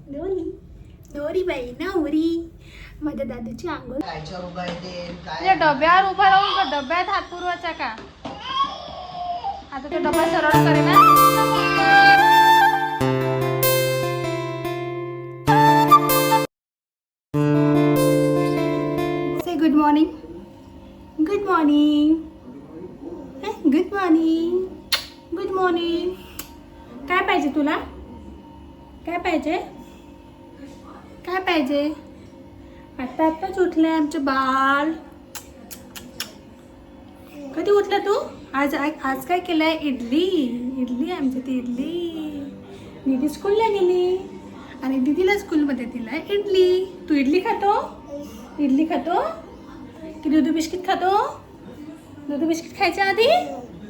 नवरी नवरी बाई नवरी. माझ्या दादूची आंघोळ. डब्यावर उभा राहून का डब्यात हात पुरवायचा का? आता तो डबा सरळ करे ना. से good morning. Good morning. Good morning. Good morning. काय पाहिजे तुला? काय पाहिजे? काय पाहिजे? आता आत्ताच उठले आमचे बाळ. कधी उठला तू? आज आज काय केलंय? इडली. इडली आमची ती इडली. दीदी स्कूलला गेली आणि दीदीला स्कूलमध्ये दिलाय इडली. तू इडली खातो? इडली खातो की दूध बिस्किट खातो? दूध बिस्किट खायच्या आधी?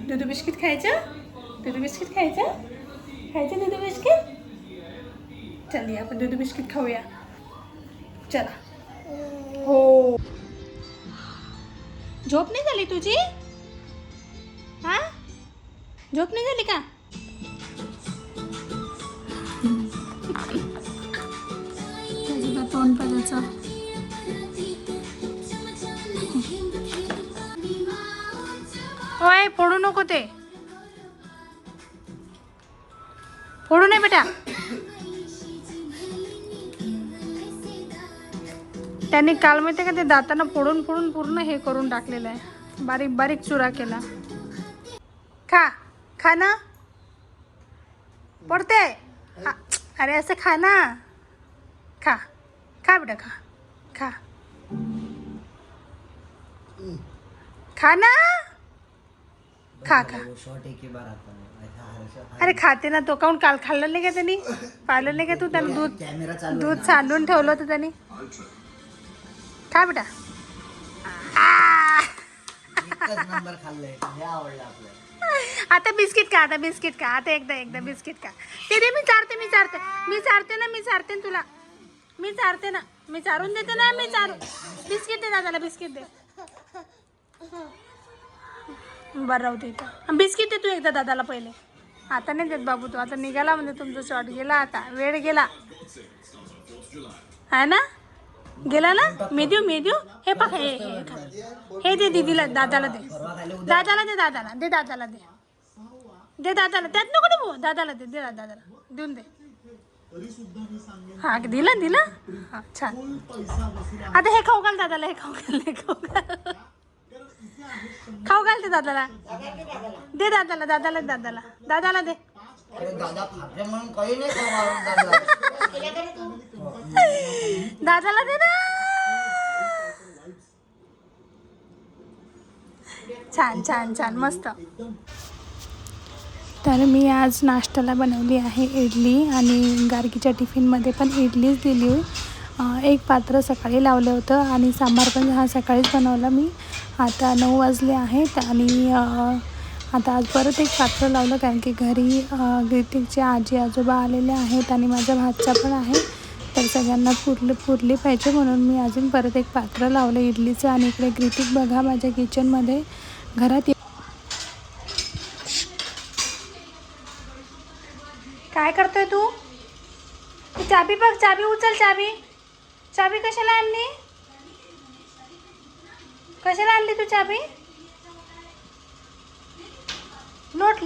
दूध बिस्किट खायचं? दूध बिस्किट खायचं? खायचं दूध बिस्किट? चलिए आपण दूध बिस्किट खाऊया. चला. हो. झोप नाही झाली तुझी? हा, झोप नाही झाली का? तोंड पाहिजे. ओय फोडू नको ते. फोडू नये बेटा. त्यांनी काल माहिती का ते दातांना फोडून फोडून पूर्ण हे करून टाकलेलं आहे. बारीक बारीक चुरा केला. खा खा ना. पडते. अरे असं खा ना. खा खा बेटा खा. खा खा ना. खा खा. अरे खाते ना तो. काऊन काल खाल्लं नाही का त्यांनी? पाहिलं नाही का तू? त्यानं दूध सांडून ठेवलं होतं त्यांनी. खा बेटा. आता बिस्किट खा. आता बिस्किट खा. आता एकदा बिस्किट खा. ते दे. मी चारते ना. मी चारते तुला. मी चारते ना. मी चारून देते ना. मी चारू. बिस्किट दे दादाला. बिस्किट दे. बरं राहू दे. बिस्किट दे तू एकदा दादाला पहिले. आता नाही देत बाबू तू. आता निघाला म्हणजे तुमचा शॉट गेला. आता वेळ गेला आहे ना. गेला ना. मी देऊ हे पा. हे दे दीदीला. दादाला दे. दादाला दे. दादाला त्यात नको देऊ. दादाला दे. दादाला देऊन दे. हा दिला. हा छान. आता हे खाऊ घाल दादाला. हे खाऊ घाल ते दादाला. दे दादाला दे. दादाला दे ना. छान मस्त. तर मी आज नाश्त्याला बनवली आहे इडली आणि गार्गीच्या टिफिनमध्ये पण इडलीच दिली. एक पात्र सकाळी लावलं होतं आणि सांबार पण हा सकाळीच बनवला मी. आता 9 वाजले आहेत आणि आता आज परत एक पात्र लावलं कारण की घरी ग्रीतिकचे आजी आजोबा आलेले आहेत आणि माझ्या भाचा पण आहे. तर सगळ्यांना पुरली पाहिजे म्हणून मी अजून परत एक पात्र लावलं इडलीचं. आणि इकडे ग्रीतिक बघा माझ्या किचनमध्ये घरात. काय करतोय तू? चाबी बघ. चाबी उचल. चाबी कशाला आणली तू चाबी? लोट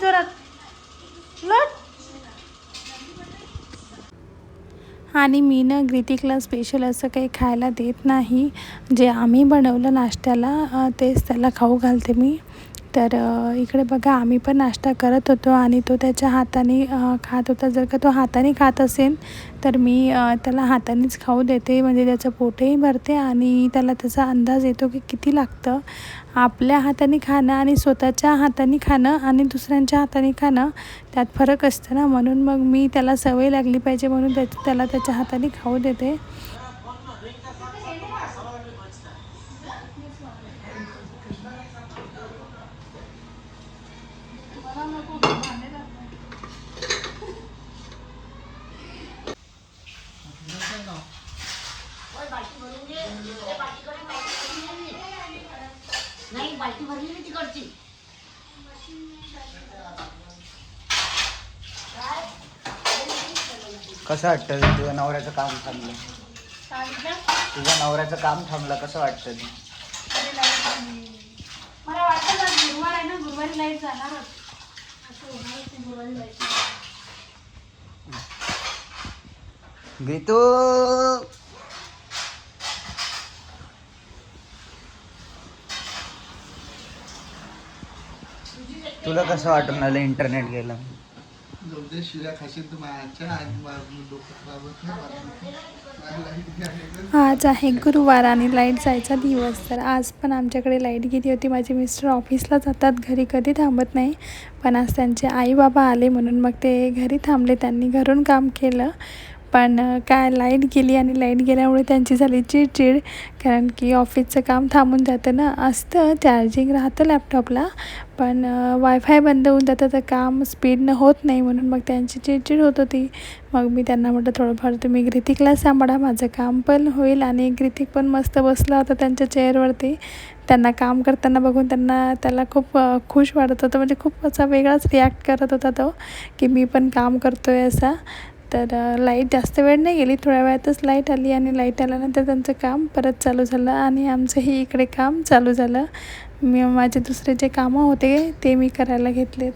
जोरात लोट. आणि मी ना ग्रीतिकला स्पेशल असं काही खायला देत नाही. जे आम्ही बनवलं नाश्त्याला तेच त्याला खाऊ घालते मी. तर इकडे बघा आम्ही पण नाश्ता करत होतो आणि तो त्याच्या हाताने खात होता. जर का तो हाताने खात असेल तर मी त्याला हातानेच खाऊ देते. म्हणजे त्याचं पोटही भरते आणि त्याला त्याचा अंदाज येतो की किती लागतं. आपल्या हाताने खाणं आणि स्वतःच्या हाताने खाणं आणि दुसऱ्यांच्या हाताने खाणं त्यात फरक असतं ना. म्हणून मग मी त्याला सवय लागली पाहिजे म्हणून त्याला त्याच्या हाताने खाऊ देते. नाही बाल्टी भरली मी तिकडची. काय कसं वाटतं तुझ्या नवऱ्याचं काम थांबलं? तुझ्या नवऱ्याचं काम थांबलं कसं वाटतं ते? मला वाटतं गुरुवार आहे ना, गुरुवारी लाईट जाणार गुरुवारी लाईट. गीतू तुला कसं वाटून आलं इंटरनेट गेलं? आज आहे गुरुवार आणि लाईट जायचा दिवस. तर आज पण आमच्याकडे लाईट गेली होती. माझे मिस्टर ऑफिसला जातात, घरी कधी थांबत नाही. पण आज त्यांचे आई बाबा आले म्हणून मग ते घरी थांबले. त्यांनी घरून काम केलं. पण काय लाईट गेली आणि लाईट गेल्यामुळे त्यांची झाली चिडचिड. कारण की ऑफिसचं काम थांबून जातं ना. असतं चार्जिंग राहतं लॅपटॉपला, पण वायफाय बंद होऊन जातं तर काम स्पीडनं होत नाही. म्हणून मग त्यांची चिडचिड होत होती. मग मी त्यांना म्हटलं थोडंफार तुम्ही ग्रितिकला सांभाळा, माझं काम पण होईल. आणि ग्रितिक पण मस्त बसला होता त्यांच्या चेअरवरती. त्यांना काम करताना बघून त्याला खूप खुश वाटत होतं. म्हणजे खूप असा वेगळाच रिॲक्ट करत होता तो, की मी पण काम करतो आहे असा. तर लाईट जास्त वेळ नाही गेली, थोड्या वेळातच लाईट आली. आणि लाईट आल्यानंतर त्यांचं काम परत चालू झालं आणि आमचंही इकडे काम चालू झालं. माझे दुसरे जे कामं होते ते मी करायला घेतलेत.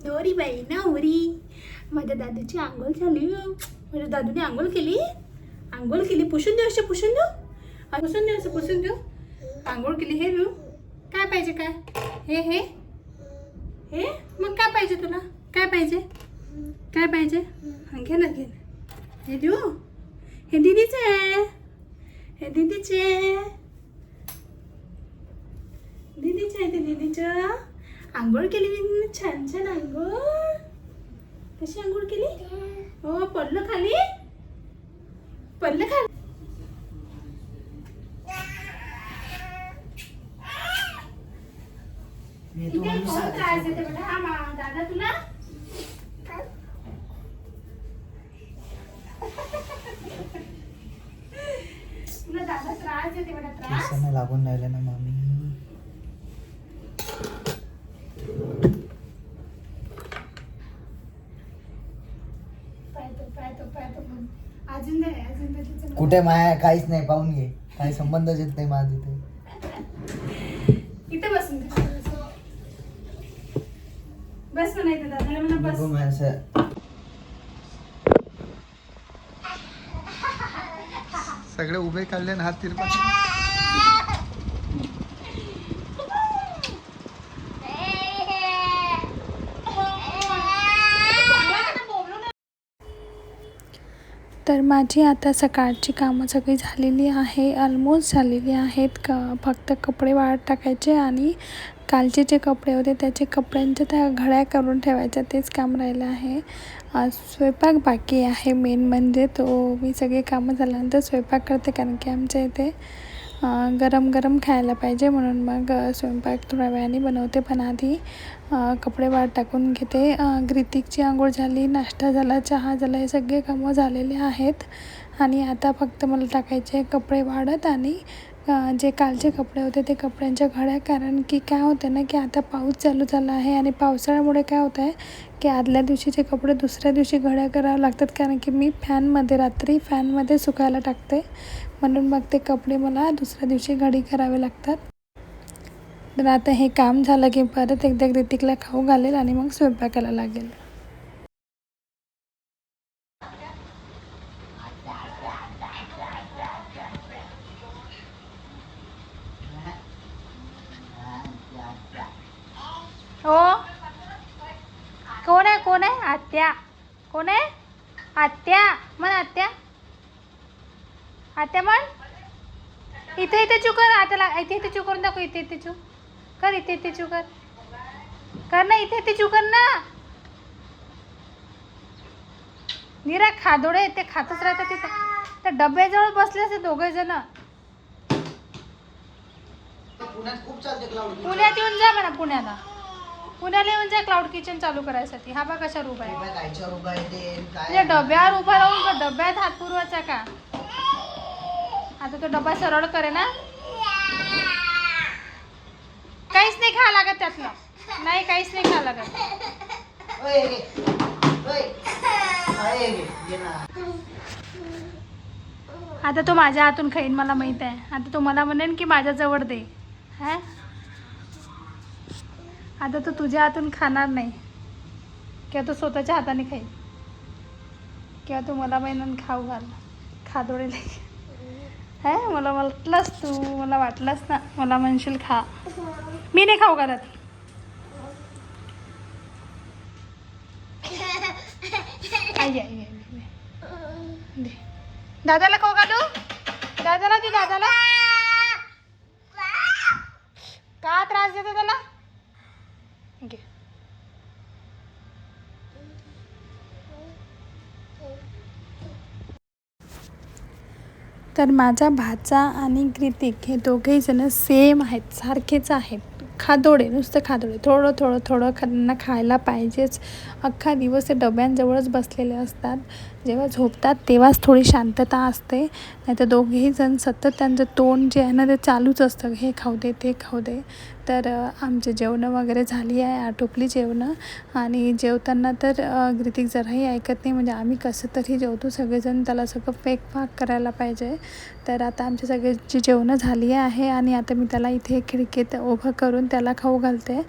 नवरी बाई नवरी, माझ्या दादूची आंघोळ झाली. माझ्या दादूने आंघोळ केली. पुसून देऊ असं, पुसून देऊ. आंघोळ केली. हे देऊ काय पाहिजे? काय हे मग काय पाहिजे तुला? काय पाहिजे? घे ना. हे देऊ? हे दीदीचे आहे. ते दीदीचं. आंघोळ केली मी छान आंघोळ. कशी आंघोळ केली? हो, पडलं खाली. त्रास देते बेटा हा दादा तुला. दादा त्रास देते बेटा. त्रास लागून राहिलं ना मामी. अजून दे. कुठे माया काहीच नाही, पाहून घे. काही संबंधच येत नाही माझं ते. इथे बसून दे. बस म्हणायचं दादाला, म्हणा बस. सगळे उभे काढले ना हात तिरपा. तर माझी आता सकाळची कामं सगळी झालेली आहे, ऑलमोस्ट झालेली आहेत. फक्त कपडे वाळत टाकायचे आणि कालचे जे कपडे होते त्याचे कपड्यांच्या त्या घड्या करून ठेवायच्या, तेच काम राहिलं आहे. स्वयंपाक बाकी आहे. मेन म्हणजे तो मी सगळे कामं झाल्यानंतर स्वयंपाक करते, कारण की आमच्या इथे गरम गरम खायला पाहिजे. म्हणून मग स्वयंपाक थोड्या वेळाने बनवते. पण आधी कपडे वाळत टाकून घेते. ग्रितिकची आंघोळ झाली, नाश्ता झाला, चहा झाला, हे सगळे कामं झालेले आहेत. आणि आता फक्त मला टाकायचे कपडे वाळत आणि जे कालचे कपडे होते ते कपड्यांच्या घड्या. कारण की काय होतं ना, की आता पाऊस चालू झाला आहे आणि पावसाळ्यामुळे काय होतं आहे की आदल्या दिवशीचे कपडे दुसऱ्या दिवशी घड्या करावं लागतात. कारण की मी रात्री फॅनमध्ये सुकायला टाकते, म्हणून मग ते कपडे मला दुसऱ्या दिवशी घडी करावे लागतात. तर आता हे काम झालं की परत एकदा ग्रितिकला खाऊ घालेल आणि मग स्वयंपाकाला लागेल. हो, कोण आहे? आत्या. कोण आहे? आत्या म्हण. आत्या म्हण. इथे चू कर. आत्याला इथे चू करून दाखव. इथे चू कर. इथे चू कर ना. इथे चू कर ना. निरा खादोडे ते खातच राहतात तिथे. त्या डब्याजवळ बसले असे दोघे जण. पुण्यात येऊन जा म्हणा. पुण्याला येऊन जा क्लाउड किचन चालू करायसाठी. हा बा कशावर उभा आहे. डब्यावर उभा राहून डब्यात हात पुरवायचा का? आता तो डबा सरळ करे ना. काहीच नाही खा लागत त्यातलं. नाही, काहीच नाही खा लागत. आता तो माझ्या हातून खाईन मला माहीत आहे. आता तो मला म्हणेन की माझ्याजवळ दे. हा आता तो तुझ्या हातून खाणार नाही, किंवा तो स्वतःच्या हाताने खाईल, किंवा तू मला म्हणून खाऊ घाल खादोडे है. मला वाटलंच ना मला म्हणशील खा. मी नाही खाऊ घालत. आई दे दादाला खाऊ घालू. दादाला दे. दादाला का त्रास देतो त्याला. घे. तर माझा भाचा आणि कृतिक हे दोघेही जण सेम आहेत, सारखेच आहेत. खादोडे, नुसतं खादोडे. थोडं त्यांना खायला पाहिजेच. अख्खा दिवस ते डब्यांजवळच बसलेले असतात. जेव्हा झोपतात तेव्हाच थोडी शांतता असते, नाही तर दोघेही जण सतत त्यांचं तोंड जे आहे ना ते चालूच असतं, हे खाऊ दे ते खाऊ दे. तर आमचे जेवणं वगैरे झाली आहे, आटोपली जेवणं. आणि जेवताना तर कृतिक जराही ऐकत नाही. म्हणजे आम्ही कसं तरी जेवतो सगळेजण, त्याला सगळं फेकफाक करायला पाहिजे. तर आता आमची सगळ्याची जेवणं झाली आहे आणि आता मी त्याला इथे खिडकीत उभं करून त्याला खाऊ घालते.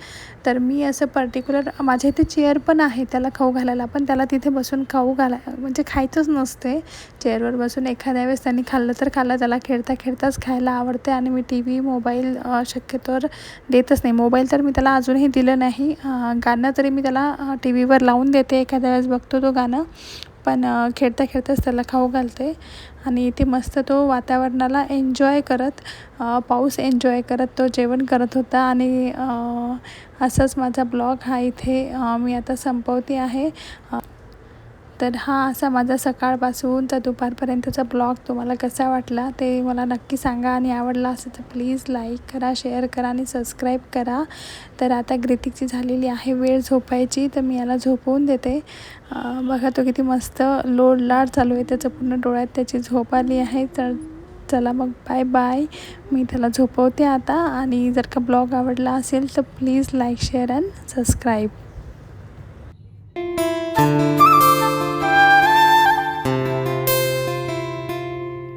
तर मी असं पर्टिक्युलर, माझ्या इथे चेअर पण आहे त्याला खाऊ घालायला, पण त्याला तिथे बसून खाऊ म्हणजे खायचंच नसते. चेअरवर बसून एखाद्या वेळेस त्यांनी खाल्लं तर खाल्लं, त्याला खेळताच खायला आवडते. आणि मी मोबाईल शक्यतोवर देतच नाही. मोबाईल तर मी त्याला अजूनही दिलं नाही. गाणं तरी मी त्याला टी व्हीवर लावून देते, एखाद्या वेळेस बघतो तो गाणं, पण खेळताच त्याला खाऊ घालते. आणि इथे मस्त तो वातावरणाला एन्जॉय करत, पाऊस एन्जॉय करत तो जेवण करत होता. आणि असंच माझा ब्लॉग हा इथे मी आता संपवते आहे. तर हा असा माझा सकाळपासून तर दुपारपर्यंतचा ब्लॉग तुम्हाला कसा वाटला ते मला नक्की सांगा. आणि आवडला असेल तर प्लीज लाईक करा, शेअर करा आणि सबस्क्राईब करा. तर आता कृतिकची झालेली आहे वेळ झोपायची, तर मी याला झोपवून देते. बघा तो किती मस्त लोडलाड चालू आहे त्याचं, पूर्ण डोळ्यात त्याची झोप आली आहे. तर चला मग बाय. मी त्याला झोपवते आता. आणि जर का ब्लॉग आवडला असेल तर please like, share and subscribe.